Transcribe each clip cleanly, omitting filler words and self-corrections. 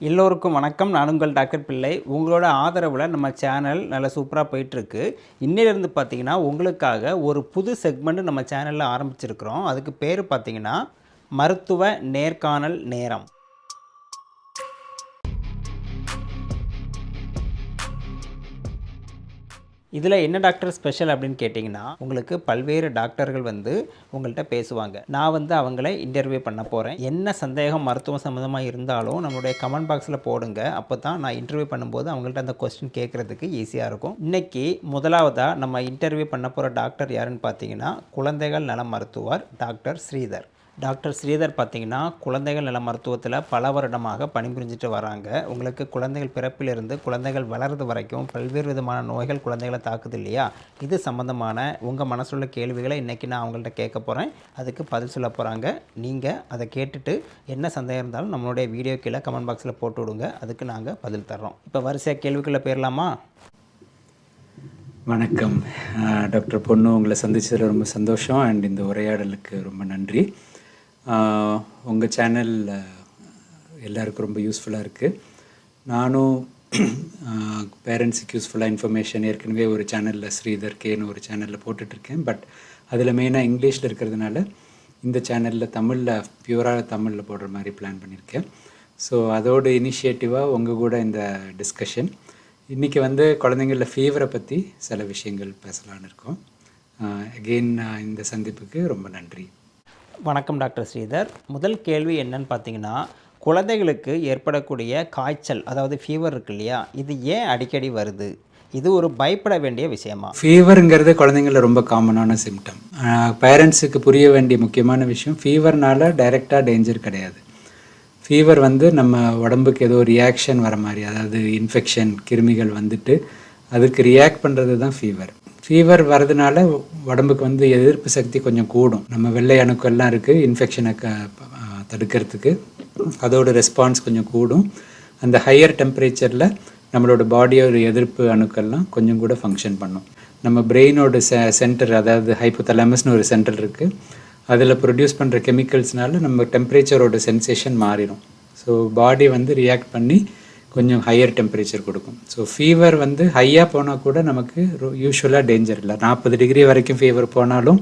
எல்லோருக்கும் வணக்கம். நான் உங்கள் டாக்டர் பிள்ளை. உங்களோட ஆதரவில் நம்ம சேனல் நல்லா சூப்பராக போயிட்டுருக்கு. இன்னிலிருந்து பார்த்தீங்கன்னா உங்களுக்காக ஒரு புது செக்மெண்ட் நம்ம சேனலில் ஆரம்பிச்சிருக்கிறோம். அதுக்கு பேர் பார்த்தீங்கன்னா மருத்துவ நேர்காணல் நேரம். இதில் என்ன டாக்டர் ஸ்பெஷல் அப்படின்னு கேட்டிங்கன்னா, உங்களுக்கு பல்வேறு டாக்டர்கள் உங்கள்கிட்ட பேசுவாங்க. நான் அவங்கள இன்டர்வியூ பண்ண போகிறேன். என்ன சந்தேகம் மருத்துவம் சம்மந்தமாக இருந்தாலும் நம்மளுடைய கமெண்ட் பாக்ஸில் போடுங்க. அப்போ தான் நான் இன்டர்வியூ பண்ணும்போது அவங்கள்ட்ட அந்த கொஸ்டின் கேட்குறதுக்கு ஈஸியாக இருக்கும். இன்றைக்கி முதலாவதாக நம்ம இன்டர்வியூ பண்ண போகிற டாக்டர் யாருன்னு பார்த்தீங்கன்னா, குழந்தைகள் நல மருத்துவர் டாக்டர் ஸ்ரீதர். டாக்டர் ஸ்ரீதர் பார்த்திங்கன்னா குழந்தைகள் நல மருத்துவத்தில் பல வருடமாக பணிபுரிஞ்சிட்டு வராங்க. உங்களுக்கு குழந்தைகள் பிறப்பிலிருந்து குழந்தைகள் வளர்றது வரைக்கும் பல்வேறு விதமான நோய்கள் குழந்தைகளை தாக்குது இல்லையா? இது சம்மந்தமான உங்கள் மனசில் உள்ள கேள்விகளை இன்றைக்கி நான் அவங்கள்ட்ட கேட்க போகிறேன். அதுக்கு பதில் சொல்ல போகிறாங்க. நீங்கள் அதை கேட்டுட்டு என்ன சந்தேகம் இருந்தாலும் நம்மளுடைய வீடியோ கீழே கமெண்ட் பாக்ஸில் போட்டு விடுங்க. அதுக்கு நாங்கள் பதில் தர்றோம். இப்போ வரிசையாக கேள்விக்குள்ளே போயிடலாமா? வணக்கம் டாக்டர் பொண்ணு, உங்களை சந்திச்சதில் ரொம்ப சந்தோஷம். அண்ட் இந்த உரையாடலுக்கு ரொம்ப நன்றி. உங்கள் சேனல் எல்லாருக்கும் ரொம்ப யூஸ்ஃபுல்லாக இருக்குது. நானும் பேரண்ட்ஸுக்கு யூஸ்ஃபுல்லாக இன்ஃபர்மேஷன் ஏற்கனவே ஒரு சேனலில் ஸ்ரீதர் கேன்னு ஒரு சேனலில் போட்டுட்ருக்கேன். பட் அதில் மெயினாக இங்கிலீஷில் இருக்கிறதுனால இந்த சேனலில் தமிழில் பியூராக தமிழில் போடுற மாதிரி பிளான் பண்ணியிருக்கேன். ஸோ அதோட இனிஷியேட்டிவாக உங்கள் கூட இந்த டிஸ்கஷன். இன்றைக்கி குழந்தைங்களில் ஃபீவரை பற்றி சில விஷயங்கள் பேசலான்னு இருக்கோம். அகெயின் இந்த சந்திப்புக்கு ரொம்ப நன்றி. வணக்கம் டாக்டர் ஸ்ரீதர். முதல் கேள்வி என்னன்னு பார்த்தீங்கன்னா, குழந்தைகளுக்கு ஏற்படக்கூடிய காய்ச்சல், அதாவது ஃபீவர் இருக்கு இல்லையா, இது ஏன் அடிக்கடி வருது? இது ஒரு பயப்பட வேண்டிய விஷயமா? ஃபீவருங்கிறது குழந்தைங்களில் ரொம்ப காமனான சிம்டம். பேரண்ட்ஸுக்கு புரிய வேண்டிய முக்கியமான விஷயம், ஃபீவர்னால டைரெக்டாக டேஞ்சர் கிடையாது. ஃபீவர் நம்ம உடம்புக்கு ஏதோ ரியாக்ஷன் வர மாதிரி, அதாவது இன்ஃபெக்ஷன் கிருமிகள் அதுக்கு ரியாக்ட் பண்ணுறது தான் ஃபீவர். ஃபீவர் வரதுனால உடம்புக்கு எதிர்ப்பு சக்தி கொஞ்சம் கூடும். நம்ம வெள்ளை அணுக்கள்லாம் இருக்குது இன்ஃபெக்ஷனை தடுக்கிறதுக்கு. அதோட ரெஸ்பான்ஸ் கொஞ்சம் கூடும். அந்த ஹையர் டெம்பரேச்சரில் நம்மளோட பாடியோட எதிர்ப்பு அணுக்கள்லாம் கொஞ்சம் கூட ஃபங்க்ஷன் பண்ணும். நம்ம பிரெயினோட சென்டர், அதாவது ஹைப்போதலாமஸ்னு ஒரு சென்டர் இருக்குது. அதில் ப்ரொடியூஸ் பண்ணுற கெமிக்கல்ஸ்னால நம்ம டெம்பரேச்சரோட சென்சேஷன் மாறிடும். ஸோ பாடி ரியாக்ட் பண்ணி கொஞ்சம் ஹையர் டெம்பரேச்சர் கொடுக்கும். ஸோ ஃபீவர் ஹையாக போனால் கூட நமக்கு யூஸ்வலாக டேஞ்சர் இல்லை. 40 டிகிரி வரைக்கும் ஃபீவர் போனாலும்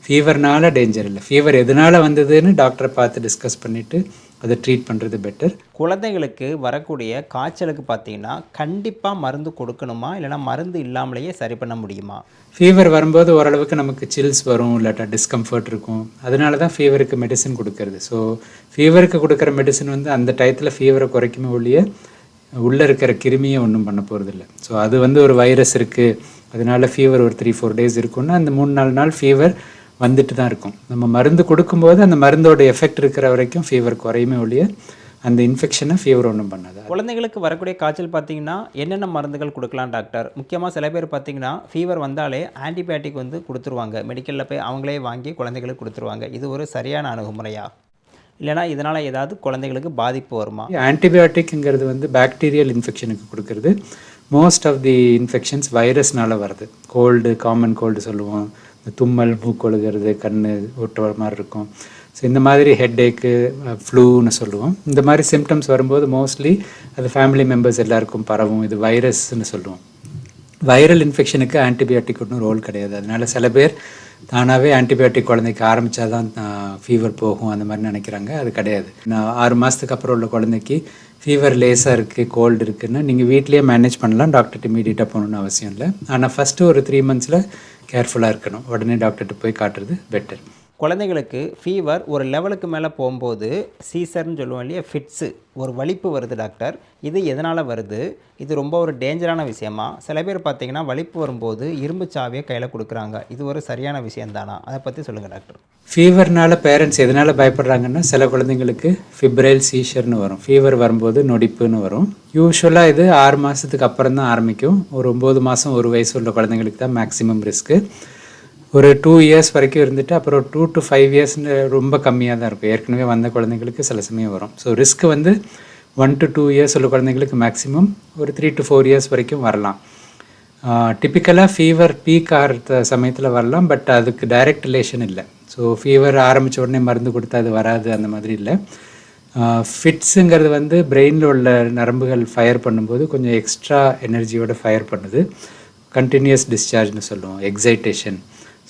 ஃபீவர்னால டேஞ்சர் இல்லை. ஃபீவர் எதனால் வந்ததுன்னு டாக்டரை பார்த்து டிஸ்கஸ் பண்ணிவிட்டு அதை ட்ரீட் பண்ணுறது பெட்டர். குழந்தைகளுக்கு வரக்கூடிய காய்ச்சலுக்கு பார்த்தீங்கன்னா கண்டிப்பாக மருந்து கொடுக்கணுமா, இல்லைனா மருந்து இல்லாமலேயே சரி பண்ண முடியுமா? ஃபீவர் வரும்போது ஓரளவுக்கு நமக்கு சில்ஸ் வரும், இல்லாட்டா டிஸ்கம்ஃபர்ட் இருக்கும். அதனால தான் ஃபீவருக்கு மெடிசன் கொடுக்கறது. ஸோ ஃபீவருக்கு கொடுக்குற மெடிசன் அந்த டயத்தில் ஃபீவரை குறைக்குமே ஒழிய உள்ளே இருக்கிற கிருமியை ஒன்றும் பண்ண போகிறதில்ல. ஸோ அது ஒரு வைரஸ் இருக்குது, அதனால ஃபீவர் ஒரு 3-4 டேஸ் இருக்குன்னா அந்த 3-4 நாள் ஃபீவர் வந்துட்டு தான் இருக்கும். நம்ம மருந்து கொடுக்கும்போது அந்த மருந்தோட எஃபெக்ட் இருக்கிற வரைக்கும் ஃபீவர் குறையுமே ஒழிய அந்த இன்ஃபெக்ஷனை ஃபீவர் ஒன்றும் பண்ணாது. குழந்தைங்களுக்கு வரக்கூடிய காய்ச்சல் பார்த்தீங்கன்னா என்னென்ன மருந்துகள் கொடுக்கலாம் டாக்டர்? முக்கியமாக சில பேர் பார்த்தீங்கன்னா ஃபீவர் வந்தாலே ஆன்டிபயோட்டிக் கொடுத்துருவாங்க. மெடிக்கலில் போய் அவங்களே வாங்கி குழந்தைகளுக்கு கொடுத்துருவாங்க. இது ஒரு சரியான அணுகுமுறையா, இல்லைனா இதனால் ஏதாவது குழந்தைகளுக்கு பாதிப்பு வருமா? ஆன்டிபயோட்டிக்ங்கிறது பாக்டீரியல் இன்ஃபெக்ஷனுக்கு கொடுக்கறது. மோஸ்ட் ஆஃப் தி இன்ஃபெக்ஷன்ஸ் வைரஸ்னால வருது. கோல்டு, காமன் கோல்டு சொல்லுவோம், இந்த தும்மல், மூக்கொழுகிறது, கண் ஒட்டுற மாதிரி இருக்கும். ஸோ இந்த மாதிரி ஹெட்டேக்கு, ஃப்ளூன்னு சொல்லுவோம். இந்த மாதிரி சிம்டம்ஸ் வரும்போது மோஸ்ட்லி அது ஃபேமிலி மெம்பர்ஸ் எல்லாருக்கும் பரவும். இது வைரஸ்ன்னு சொல்லுவோம். வைரல் இன்ஃபெக்ஷனுக்கு ஆன்டிபயோட்டிக் ஒன்றும் ரோல் கிடையாது. அதனால் சில பேர் தானாகவே ஆன்டிபயோட்டிக் குழந்தைக்கு ஆரம்பித்தா தான் ஃபீவர் போகும் அந்த மாதிரி நினைக்கிறாங்க. அது கிடையாது. நான் 6 மாதத்துக்கு அப்புறம் உள்ள குழந்தைக்கு ஃபீவர் லேசாக இருக்குது, கோல்டு இருக்குதுன்னா நீங்கள் வீட்லேயே மேனேஜ் பண்ணலாம். டாக்டர்கிட்ட இமீடியட்டாக போகணுன்னு அவசியம் இல்லை. ஆனால் ஃபஸ்ட்டு ஒரு 3 மந்த்ஸில் கேர்ஃபுல்லாக இருக்கணும். உடனே டாக்டர்கிட்ட போய் காட்டுறது பெட்டர். குழந்தைகளுக்கு ஃபீவர் ஒரு லெவலுக்கு மேலே போகும்போது சீசர்னு சொல்லுவோம் இல்லையா, ஃபிட்ஸு, ஒரு வலிப்பு வருது டாக்டர். இது எதனால் வருது? இது ரொம்ப ஒரு டேஞ்சரான விஷயமா? சில பேர் பார்த்தீங்கன்னா வலிப்பு வரும்போது இரும்பு சாவியை கையில் கொடுக்குறாங்க. இது ஒரு சரியான விஷயந்தானா? அதை பற்றி சொல்லுங்கள் டாக்டர். ஃபீவர்னால பேரண்ட்ஸ் எதனால் பயப்படுறாங்கன்னா, சில குழந்தைங்களுக்கு ஃபிப்ரைல் சீஷர்னு வரும். ஃபீவர் வரும்போது நொடிப்புன்னு வரும். யூஸ்வலாக இது 6 மாதத்துக்கு அப்புறம் தான் ஆரம்பிக்கும். ஒரு 9 மாதம் 1 வயசு உள்ள குழந்தைங்களுக்கு தான் மேக்ஸிமம் ரிஸ்க்கு. ஒரு 2 இயர்ஸ் வரைக்கும் இருந்துட்டு அப்புறம் 2 to 5 இயர்ஸ்னு ரொம்ப கம்மியாக தான் இருக்கும். ஏற்கனவே வந்த குழந்தைங்களுக்கு சில சமயம் வரும். ஸோ ரிஸ்க் 1 to 2 இயர்ஸ் உள்ள குழந்தைங்களுக்கு மேக்ஸிமம் ஒரு 3 to 4 இயர்ஸ் வரைக்கும் வரலாம். டிப்பிக்கலாக ஃபீவர் பீக் ஆகிற சமயத்தில் வரலாம். பட் அதுக்கு டைரக்ட் ரிலேஷன் இல்லை. ஸோ ஃபீவர் ஆரம்பித்த உடனே மருந்து கொடுத்தா அது வராது அந்த மாதிரி இல்லை. ஃபிட்ஸுங்கிறது வந்து பிரெயினில் உள்ள நரம்புகள் ஃபயர் பண்ணும்போது கொஞ்சம் எக்ஸ்ட்ரா எனர்ஜியோட ஃபயர் பண்ணுது. கண்டினியூஸ் டிஸ்சார்ஜ்னு சொல்லுவோம், எக்ஸைட்டேஷன்.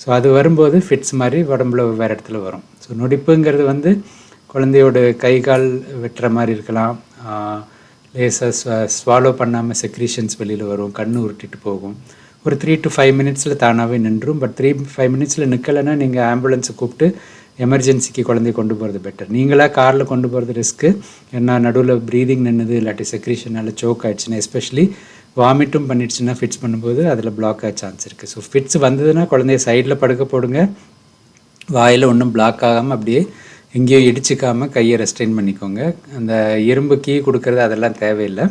ஸோ அது வரும்போது ஃபிட்ஸ் மாதிரி உடம்புல வேறு இடத்துல வரும். ஸோ நொடிப்புங்கிறது வந்து குழந்தையோட கை கால் வெட்டுற மாதிரி இருக்கலாம், லேசாக ஸ்வாலோ பண்ணாமல் செக்ரீஷன்ஸ் வெளியில் வரும், கண்ணு உருட்டிட்டு போகும். ஒரு 3 to 5 மினிட்ஸில் தானாகவே நின்றும். பட் 3-5 மினிட்ஸில் நிற்கலைன்னா நீங்கள் ஆம்புலன்ஸை கூப்பிட்டு எமர்ஜென்சிக்கு குழந்தைய கொண்டு போகிறது பெட்டர். நீங்களாக காரில் கொண்டு போகிறது ரிஸ்க்கு. ஏன்னா நடுவில் ப்ரீதிங் நின்றுது, இல்லாட்டி செக்ரீஷனால் சோக் ஆகிடுச்சுன்னா, எஸ்பெஷலி வாமிட்டும் பண்ணிடுச்சுன்னா ஃபிட்ஸ் பண்ணும்போது அதில் பிளாக் ஆக சான்ஸ் இருக்குது. ஸோ ஃபிட்ஸ் வந்ததுன்னா குழந்தைய சைடில் படுக்க போடுங்க, வாயில் ஒன்றும் பிளாக் ஆகாமல் அப்படியே எங்கேயும் இடிச்சிக்காமல் கையை ரெஸ்ட்ரெயின் பண்ணிக்கோங்க. அந்த இரும்பு கீ கொடுக்கறது அதெல்லாம் தேவையில்லை.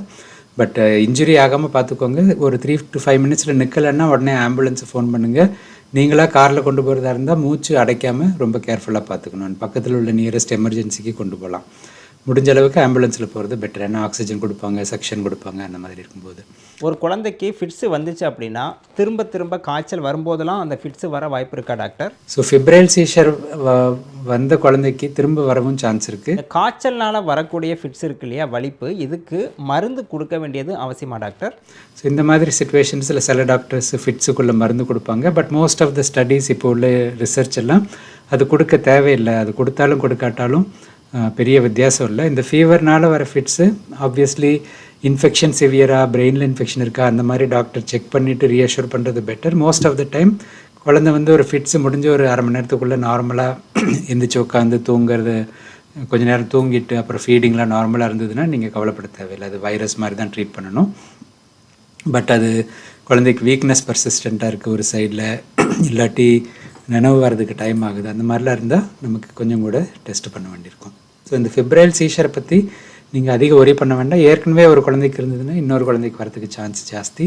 பட் இன்ஜுரி ஆகாமல் பார்த்துக்கோங்க. ஒரு 3 to 5 மினிட்ஸில் நிற்கலைன்னா உடனே ஆம்புலன்ஸை ஃபோன் பண்ணுங்கள். நீங்களாக காரில் கொண்டு போகிறதா இருந்தால் மூச்சு அடைக்காமல் ரொம்ப கேர்ஃபுல்லாக பார்த்துக்கணும். பக்கத்தில் உள்ள நியரஸ்ட் எமர்ஜென்சிக்கு கொண்டு போகலாம். முடிஞ்ச அளவுக்கு ஆம்புலன்ஸில் போகிறது பெட்டர். ஏன்னா ஆக்சிஜன் கொடுப்பாங்க, செக்ஷன் கொடுப்பாங்க, அந்த மாதிரி இருக்கும்போது. ஒரு குழந்தைக்கு ஃபிட்ஸு வந்துச்சு அப்படின்னா திரும்ப திரும்ப காய்ச்சல் வரும்போதெல்லாம் அந்த ஃபிட்ஸு வர வாய்ப்பு இருக்கா டாக்டர்? ஸோ ஃபிப்ரைல் சீஷர் வந்த குழந்தைக்கு திரும்ப வரவும் சான்ஸ் இருக்குது. காய்ச்சல்னால் வரக்கூடிய ஃபிட்ஸ் இருக்கு இல்லையா, வலிப்பு, இதுக்கு மருந்து கொடுக்க வேண்டியது அவசியமா டாக்டர்? ஸோ இந்த மாதிரி சுச்சுவேஷன்ஸில் சில டாக்டர்ஸ் ஃபிட்ஸுக்குள்ளே மருந்து கொடுப்பாங்க. But most of the studies இப்போ உள்ள ரிசர்ச் எல்லாம் அது கொடுக்க தேவையில்லை. அது கொடுத்தாலும் கொடுக்காட்டாலும் பெரிய வித்தியாசம் இல்லை. இந்த ஃபீவர்னால் வர ஃபிட்ஸு ஆப்வியஸ்லி இன்ஃபெக்ஷன் சிவியராக, பிரெயினில் இன்ஃபெக்ஷன் இருக்கா, அந்த மாதிரி டாக்டர் செக் பண்ணிவிட்டு ரீஅஷ்யூர் பண்ணுறது better. Most of the time குழந்தை வந்து ஒரு ஃபிட்ஸு முடிஞ்ச ஒரு அரை மணி நேரத்துக்குள்ளே நார்மலாக எந்திரிச்சு உட்காந்து தூங்குறது, கொஞ்ச நேரம் தூங்கிட்டு அப்புறம் ஃபீடிங்லாம் நார்மலாக இருந்ததுன்னா நீங்கள் கவலைப்பட தேவையில்லை. அது வைரஸ் மாதிரி தான் ட்ரீட் பண்ணணும். பட் அது குழந்தைக்கு வீக்னஸ் பர்சிஸ்டண்ட்டாக இருக்குது ஒரு சைடில், இல்லாட்டி நினைவு வர்றதுக்கு டைம் ஆகுது, அந்த மாதிரிலாம் இருந்தால் நமக்கு கொஞ்சம் கூட டெஸ்ட் பண்ண வேண்டியிருக்கும். ஸோ இந்த ஃபிப்ரைல் சீஷரை பற்றி நீங்கள் அதிக ஒரி பண்ண வேண்டாம். ஏற்கனவே ஒரு குழந்தைக்கு இருந்ததுன்னா இன்னொரு குழந்தைக்கு வரதுக்கு சான்ஸ் ஜாஸ்தி.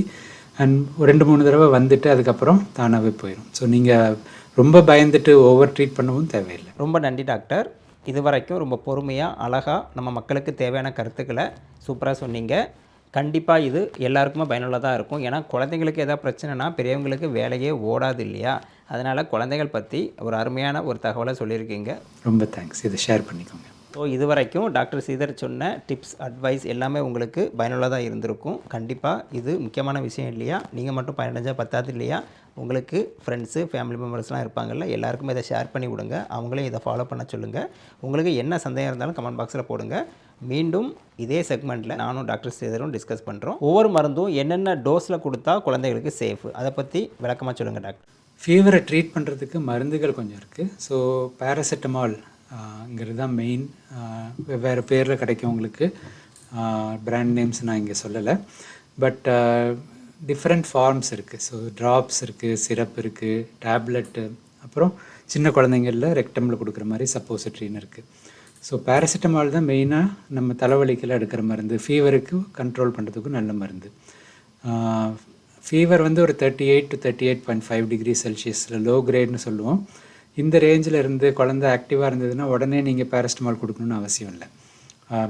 அண்ட் 2-3 தடவை வந்துட்டு அதுக்கப்புறம் தானாகவே போயிடும். ஸோ நீங்கள் ரொம்ப பயந்துட்டு ஓவர் ட்ரீட் பண்ணவும் தேவையில்லை. ரொம்ப நன்றி டாக்டர். இது வரைக்கும் ரொம்ப பொறுமையாக அழகாக நம்ம மக்களுக்கு தேவையான கருத்துக்களை சூப்பராக சொன்னீங்க. கண்டிப்பாக இது எல்லாருக்குமே பயனுள்ளதாக இருக்கும். ஏன்னா குழந்தைங்களுக்கு எதாவது பிரச்சனைனா பெரியவங்களுக்கு வேலையே ஓடாது இல்லையா, அதனால் குழந்தைகள் பற்றி ஒரு அருமையான ஒரு தகவலை சொல்லியிருக்கீங்க. ரொம்ப தேங்க்ஸ். இதை ஷேர் பண்ணிக்கோங்க. ஸோ இது வரைக்கும் டாக்டர் ஸ்ரீதர் சொன்ன டிப்ஸ், அட்வைஸ் எல்லாமே உங்களுக்கு பயனுள்ளதாக இருந்திருக்கும். கண்டிப்பாக இது முக்கியமான விஷயம் இல்லையா, நீங்கள் மட்டும் பயனடைஞ்சால் பத்தாது இல்லையா, உங்களுக்கு ஃப்ரெண்ட்ஸு, ஃபேமிலி மெம்பர்ஸ்லாம் இருப்பாங்கள்ல, எல்லாருக்குமே இதை ஷேர் பண்ணி விடுங்க. அவங்களையும் இதை ஃபாலோ பண்ண சொல்லுங்கள். உங்களுக்கு என்ன சந்தேகம் இருந்தாலும் கமெண்ட் பாக்ஸில் போடுங்க. மீண்டும் இதே செக்மெண்ட்டில் நானும் டாக்டர் ஸ்ரீதரும் டிஸ்கஸ் பண்ணுறோம். ஒவ்வொரு மருந்தும் என்னென்ன டோஸில் கொடுத்தா குழந்தைகளுக்கு சேஃபு, அதை பற்றி விளக்கமாக சொல்லுங்கள் டாக்டர். ஃபீவரை ட்ரீட் பண்ணுறதுக்கு மருந்துகள் கொஞ்சம் இருக்குது. ஸோ பேராசிட்டமால்ங்கிறது தான் மெயின். வெவ்வேறு பேரில் கிடைக்கும் உங்களுக்கு. பிராண்ட் நேம்ஸ் நான் இங்கே சொல்லலை. பட் டிஃப்ரெண்ட் ஃபார்ம்ஸ் இருக்குது. ஸோ ட்ராப்ஸ் இருக்குது, சிரப் இருக்குது, டேப்லெட்டு, அப்புறம் சின்ன குழந்தைங்களில் ரெக்டமில் கொடுக்குற மாதிரி சப்போசிட்ரின்னு இருக்குது. ஸோ பேராசிட்டமால் தான் மெயினாக நம்ம தலைவலிக்கெல்லாம் எடுக்கிற மருந்து. ஃபீவருக்கு கண்ட்ரோல் பண்ணுறதுக்கும் நல்ல மருந்து. ஃபீவர் வந்து ஒரு 38 to 38.5 டிகிரி செல்சியஸில் லோ கிரேட்னு சொல்லுவோம். இந்த ரேஞ்சில் இருந்து குழந்தை ஆக்டிவாக இருந்ததுன்னா உடனே நீங்கள் பேராசிட்டமால் கொடுக்கணுன்னு அவசியம் இல்லை.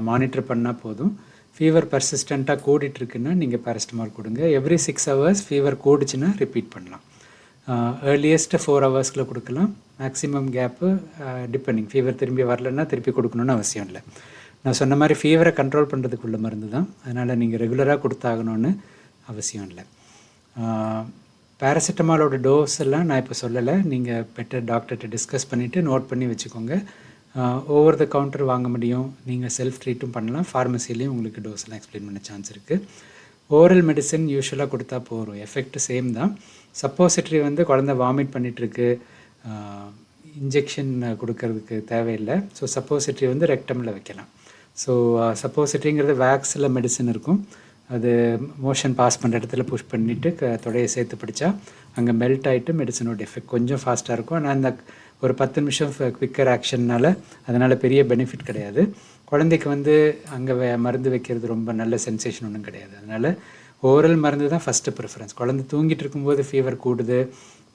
மானிட்டர் பண்ணால் போதும். ஃபீவர் பர்சிஸ்டண்ட்டாக கூடிட்டுருக்குன்னா நீங்கள் பேராசிட்டமால் கொடுங்க. எவ்ரி 6 hours ஃபீவர் கூடிச்சுன்னா ரிப்பீட் பண்ணலாம். ஏர்லியஸ்ட்டு 4 hours கொடுக்கலாம். Maximum gap depending. ஃபீவர் திரும்பி வரலன்னா திருப்பி கொடுக்கணுன்னு அவசியம் இல்லை. நான் சொன்ன மாதிரி ஃபீவரை கண்ட்ரோல் பண்ணுறதுக்குள்ள மருந்து தான். அதனால் நீங்கள் ரெகுலராக கொடுத்தாகணுன்னு அவசியம் இல்லை. பேராசிட்டமாலோட டோஸ் எல்லாம் நான் இப்போ சொல்லலை. நீங்கள் பெட்டர் டாக்டர்கிட்ட டிஸ்கஸ் பண்ணிவிட்டு நோட் பண்ணி வச்சுக்கோங்க. ஓவர் த கவுண்டர் வாங்க முடியும், நீங்கள் செல்ஃப் ட்ரீட்டும் பண்ணலாம். ஃபார்மசிலையும் உங்களுக்கு டோஸ் எல்லாம் எக்ஸ்பிளைன் பண்ண சான்ஸ் இருக்குது. ஓரல் மெடிசன் யூஸ்வலாக கொடுத்தா போகிறோம், எஃபெக்ட் சேம் தான். சப்போசிட்ரி வந்து குழந்தை வாமிட் பண்ணிகிட்ருக்கு, இன்ஜெக்ஷன் கொடுக்கறதுக்கு தேவையில்லை. ஸோ சப்போசிட்ரி வந்து ரெக்டமில் வைக்கலாம். ஸோ சப்போசிட்ரிங்கிறது வேக்ஸில் மெடிசன் இருக்கும். அது மோஷன் பாஸ் பண்ணுற இடத்துல புஷ் பண்ணிவிட்டு தொடையை சேர்த்து பிடிச்சா அங்கே மெல்ட் ஆகிட்டு மெடிசனோட எஃபெக்ட் கொஞ்சம் ஃபாஸ்ட்டாக இருக்கும். ஆனால் அந்த ஒரு 10 நிமிஷம் குவிக்கர் ஆக்ஷன்னால் அதனால் பெரிய பெனிஃபிட் கிடையாது. குழந்தைக்கு வந்து அங்கே மருந்து வைக்கிறது ரொம்ப நல்ல சென்சேஷன் ஒன்றும் கிடையாது. அதனால் ஓரல் மருந்து தான் ஃபஸ்ட்டு ப்ரிஃபரன்ஸ். குழந்தை தூங்கிட்டு இருக்கும்போது ஃபீவர் கூடுது,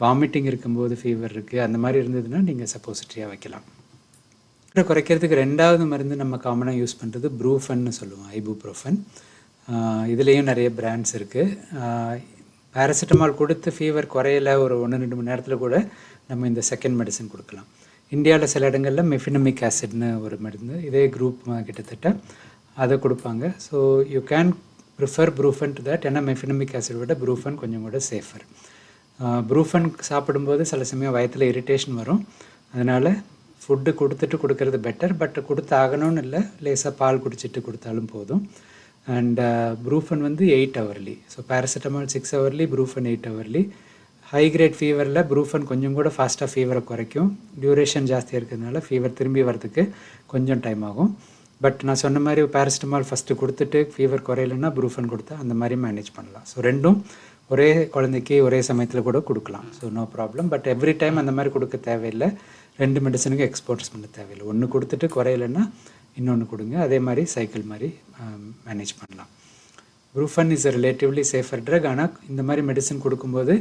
வாமிட்டிங் இருக்கும்போது ஃபீவர் இருக்குது, அந்த மாதிரி இருந்ததுன்னா நீங்கள் சப்போசிட்ரியாக வைக்கலாம். குறைக்கிறதுக்கு 2வது மருந்து நம்ம காமனாக யூஸ் பண்ணுறது ப்ரூஃபன்னு சொல்லுவோம், ஐபுப்ரோஃபன். இதுலேயும் நிறைய பிராண்ட்ஸ் இருக்குது. பேராசிட்டமால் கொடுத்து ஃபீவர் குறையலை ஒரு 1-2 மணி நேரத்தில் கூட நம்ம இந்த செகண்ட் மெடிசன் கொடுக்கலாம். இந்தியாவில் சில இடங்களில் மெஃபினமிக் ஆசிட்னு ஒரு மருந்து, இதே குரூப் கிட்டத்தட்ட அதை கொடுப்பாங்க. So you can prefer Brufen to that. ஏன்னா மெஃபினமிக் ஆசிட் விட ப்ரூஃபன் கொஞ்சம் கூட சேஃபர். ப்ரூஃபன் சாப்பிடும்போது சில சமயம் வயத்தில் இரிட்டேஷன் வரும். அதனால் ஃபுட்டு கொடுக்கறது பெட்டர். பட் கொடுத்தாகணும்னு இல்லை, லேசாக பால் குடிச்சிட்டு கொடுத்தாலும் போதும். அண்ட் ப்ரூஃபன் வந்து 8 hourly. So paracetamol 6 hourly, Brufen 8 hourly. High grade ஃபீவரில் ப்ரூஃபன் கொஞ்சம் கூட ஃபாஸ்ட்டாக ஃபீவரை குறைக்கும். டியூரேஷன் ஜாஸ்தியாக இருக்கிறதுனால ஃபீவர் திரும்பி வரதுக்கு கொஞ்சம் டைம் ஆகும். பட் நான் சொன்ன மாதிரி பேராசிட்டமால் ஃபஸ்ட்டு கொடுத்துட்டு ஃபீவர் குறையலைன்னா ப்ரூஃபன் கொடுத்தா அந்த மாதிரி மேனேஜ் பண்ணலாம். ஸோ ரெண்டும் ஒரே குழந்தைக்கு ஒரே சமயத்தில் கூட கொடுக்கலாம். So no problem. But every time அந்த மாதிரி கொடுக்க தேவையில்லை. 2 மெடிசனுக்கு எக்ஸ்போர்ட்ஸ் பண்ண தேவையில்லை. ஒன்று கொடுத்துட்டு குறையலைன்னா இன்னொன்று கொடுங்க. அதே மாதிரி சைக்கிள் மாதிரி மேனேஜ் பண்ணலாம். Brufen is a relatively safer drug. ஆனால் இந்த மாதிரி மெடிசன் கொடுக்கும்போது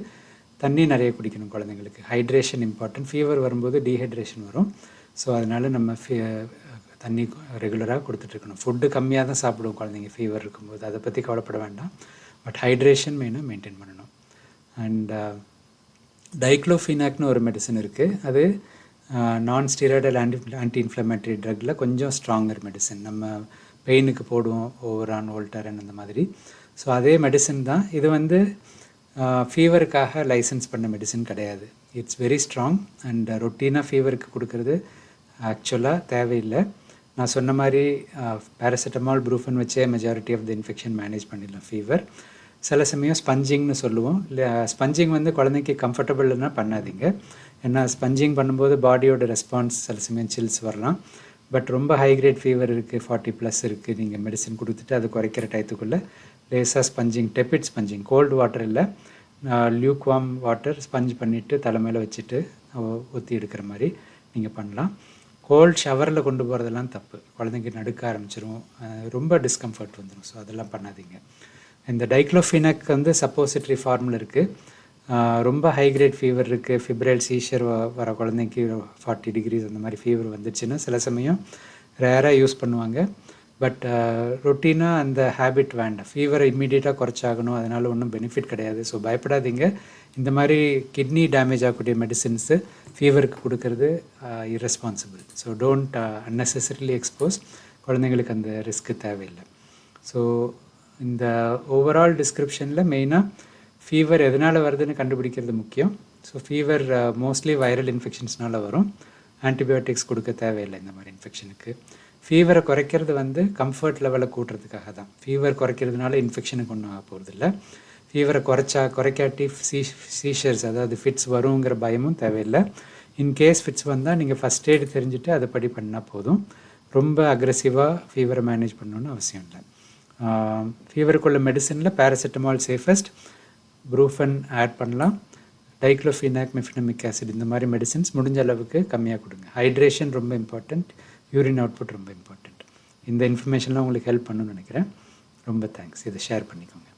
தண்ணி நிறைய குடிக்கணும் குழந்தைங்களுக்கு. Hydration important. ஃபீவர் வரும்போது டீஹைட்ரேஷன் வரும். ஸோ அதனால் நம்ம தண்ணி ரெகுலராக கொடுத்துட்ருக்கணும். ஃபுட்டு கம்மியாக தான் சாப்பிடுவோம் குழந்தைங்க ஃபீவர் இருக்கும்போது, அதை பற்றி கவலைப்பட வேண்டாம். பட் ஹைட்ரேஷன் மெயினாக மெயின்டைன் பண்ணணும். அண்ட் டைக்ளோஃபினாக்னு ஒரு மெடிசன் இருக்குது. அது நான் ஸ்டீராய்டல் ஆன்டி இன்ஃப்ளமேட்டரி ட்ரக்கில் கொஞ்சம் ஸ்ட்ராங்கர் மெடிசன். நம்ம பெயினுக்கு போடுவோம் ஓவரான், வோல்டரன் அந்த மாதிரி. ஸோ அதே மெடிசன் தான் இது. வந்து ஃபீவருக்காக லைசன்ஸ் பண்ண மெடிசன் கிடையாது. It's very strong. அண்ட் ரொட்டீனாக ஃபீவருக்கு கொடுக்கறது ஆக்சுவலாக தேவையில்லை. நான் சொன்ன மாதிரி பேராசிட்டமால், ப்ரூஃபன் வச்சே majority of the infection manage பண்ணிடலாம் ஃபீவர். சில சமயம் ஸ்பஞ்சிங்னு சொல்லுவோம். இல்லை, ஸ்பஞ்சிங் வந்து குழந்தைக்கு கம்ஃபர்டபுள்னா பண்ணாதீங்க. ஏன்னா ஸ்பஞ்சிங் பண்ணும்போது பாடியோட ரெஸ்பான்ஸ் சில சமயம் சில்ஸ் வரலாம். பட் ரொம்ப ஹை கிரேட் ஃபீவர் இருக்குது, 40+ இருக்குது, நீங்கள் மெடிசன் கொடுத்துட்டு அது குறைக்கிற டயத்துக்குள்ளே லேசாக ஸ்பஞ்சிங், டெப்பிட் ஸ்பஞ்சிங், கோல்டு வாட்டர் இல்லை, லியூக் வார்ம் வாட்டர் ஸ்பஞ்ச் பண்ணிவிட்டு தலைமையில் வச்சுட்டு ஊற்றி எடுக்கிற மாதிரி நீங்கள் பண்ணலாம். கோல்ட் ஷவரில் கொண்டு போகிறதெல்லாம் தப்பு. குழந்தைங்க நடுக்க ஆரம்பிச்சிரும், ரொம்ப டிஸ்கம்ஃபர்ட் வந்துடும். ஸோ அதெல்லாம் பண்ணாதீங்க. இந்த டைக்ளோஃபினாக் வந்து சப்போசிட்ரி ஃபார்மில் இருக்குது. ரொம்ப ஹை கிரேட் ஃபீவர் இருக்குது, ஃபிப்ரைல் சீஷர் வர குழந்தைக்கு 40 degrees அந்த மாதிரி ஃபீவர் வந்துச்சுன்னா சில சமயம் ரேராக யூஸ் பண்ணுவாங்க. பட் ரொட்டீனாக அந்த ஹேபிட் வேண்டாம். ஃபீவரை இம்மீடியட்டாக குறைச்சாகணும், அதனால் ஒன்றும் பெனிஃபிட் கிடையாது. ஸோ பயப்படாதீங்க. இந்த மாதிரி கிட்னி டேமேஜ் ஆகக்கூடிய மெடிசின்ஸு ஃபீவருக்கு கொடுக்கறது irresponsible. So don't unnecessarily expose. குழந்தைங்களுக்கு அந்த ரிஸ்க்கு தேவையில்லை. ஸோ இந்த ஓவரால் டிஸ்கிரிப்ஷனில் மெயினாக ஃபீவர் எதனால் வருதுன்னு கண்டுபிடிக்கிறது முக்கியம். ஸோ ஃபீவர் மோஸ்ட்லி வைரல் இன்ஃபெக்ஷன்ஸ்னால வரும். ஆன்டிபயோட்டிக்ஸ் கொடுக்க தேவையில்லை இந்த மாதிரி இன்ஃபெக்ஷனுக்கு. ஃபீவரை குறைக்கிறது வந்து கம்ஃபர்ட் லெவலை கூட்டுறதுக்காக தான். ஃபீவர் குறைக்கிறதுனால இன்ஃபெக்ஷனுக்கு ஒன்றும் ஆக போகிறதில்ல. ஃபீவரை குறைக்காட்டி சீஷர்ஸ், அதாவது ஃபிட்ஸ் வருங்கிற பயமும் தேவையில்லை. இன்கேஸ் ஃபிட்ஸ் வந்தால் நீங்கள் ஃபஸ்ட் எய்டு தெரிஞ்சுட்டு அதை படி பண்ணால் போதும். ரொம்ப அக்ரெசிவாக ஃபீவரை மேனேஜ் பண்ணணுன்னு அவசியம் இல்லை. ஃபீவருக்குள்ள மெடிசனில் பேராசிட்டமால் சேஃபஸ்ட், ப்ரூஃபன் ஆட் பண்ணலாம், டைக்ளோஃபினாக், மெஃபினமிக் ஆசிட் இந்த மாதிரி மெடிசின்ஸ் முடிஞ்ச அளவுக்கு கம்மியாக கொடுங்க. ஹைட்ரேஷன் ரொம்ப இம்பார்ட்டண்ட், யூரின் அவுட்புட் ரொம்ப இம்பார்ட்டண்ட். இந்த இன்ஃபர்மேஷன்லாம் உங்களுக்கு ஹெல்ப் பண்ணணும்னு நினைக்கிறேன். ரொம்ப தேங்க்ஸ். இதை ஷேர் பண்ணிக்கோங்க.